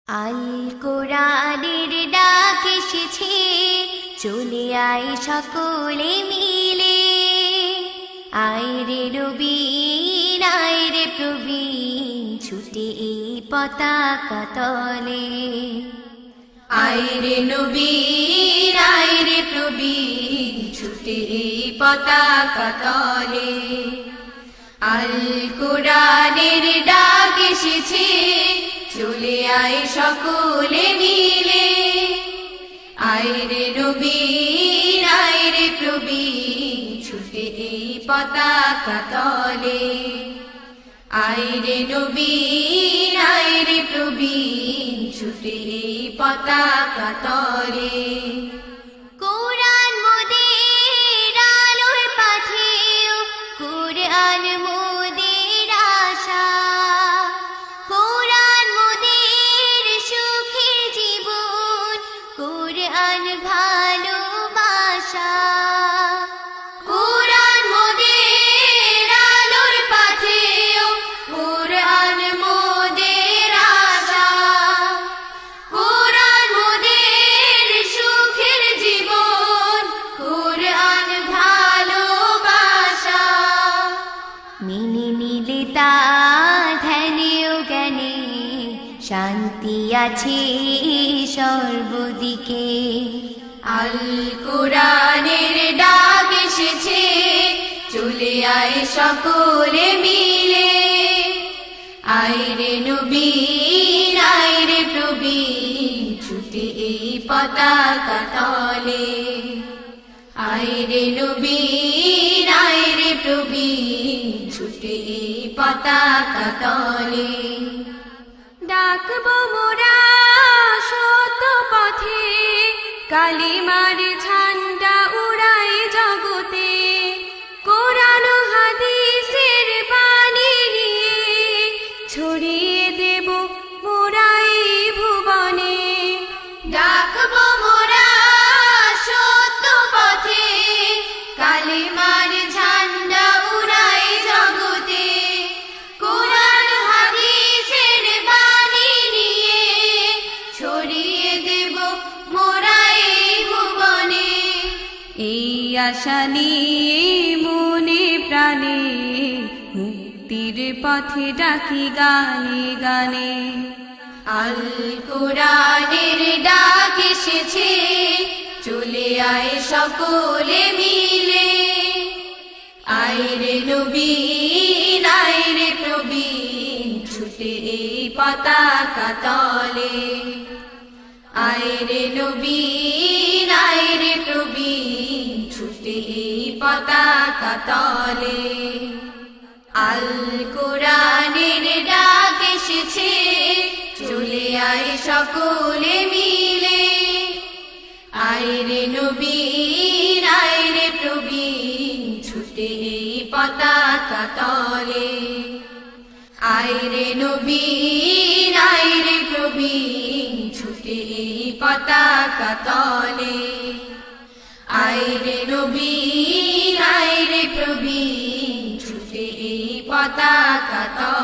আল কোরআনের ডাক এসেছে, চলে আয় সকলে মিলে। আয় রে নবীন, আয় রে প্রবীণ, ছুটে এই পতাকা তলে। আয় রে নবীন, আয় রে প্রবীণ, ছুটে এই পতাকা তলে। আল কোরআনের ডাক এসেছে, চলে আয় সকলে মিলে। আয় রে নবীন, আয় রে প্রবীণ, ছুটে এই পতাকা তলে। আয় রে নবীন, আয় রে প্রবীণ, ছুটে এই পতাকা তলে। কোরআন মোদের আলোর পাথেয়, কোরআন মোদের আশা। কোরআন মোদের সুখের জীবন, কোরআন ভালোবাসা। কোরআন মোদের আলোর পাথেয়, কোরআন মোদের আশা। কোরআন মোদের সুখের জীবন, কোরআন ভালোবাসা। মেনে নিলে তা ধ্যানে ও জ্ঞানে, শান্তি আছে সর্বদিকে। আল কোরআনের ডাক এসেছে, চলে আয় সকলে মিলে। আয় রে নবীন, আয় রে প্রবীণ, ছুটে এই পতাকা তলে। আয় রে নবীন, আয় রে প্রবীণ, ছুটে এই পতাকা তলে। ডাকবো মোরা সত্য পথে, কালিমার ঝান্ডা উড়াই জগতে। কোরআন হাদিসের বাণী নিয়ে, ছড়িয়ে দেব মোরা এই ভুবনে। ডাকবো মোরা সত্য পথে, কালিমার ঝান্ডা উড়াই জগতে। কোরআন হাদিসের বাণী নিয়ে, ছড়িয়ে দেব মোরা এই ভুবনে। এই আশা নিয়ে মনে প্রাণে, মুক্তির পথে ডাকি গানে গানে। আল কোরআনের ডাক এসেছে, চলে আয় সকলে মিলে। আয় রে নবীন, আয় রে প্রবীণ, ছুটে এই পতাকা তলে। আয় রে নবীন, আয় রে প্রবীণ, ছুটে এই পতাকা তলে। আল কোরআনের ডাক এসেছে, চলে আয় সকলে মিলে। আয় রে নবীন, আয় রে প্রবীণ, ছুটে এই পতাকা তলে। আয় রে নবীন, আয় রে প্রবীণ, ছুটে এই পতাকা তলে। আয় রে নবীন, আয় রে প্রবীণ, ছুটে এই পতাকা তলে।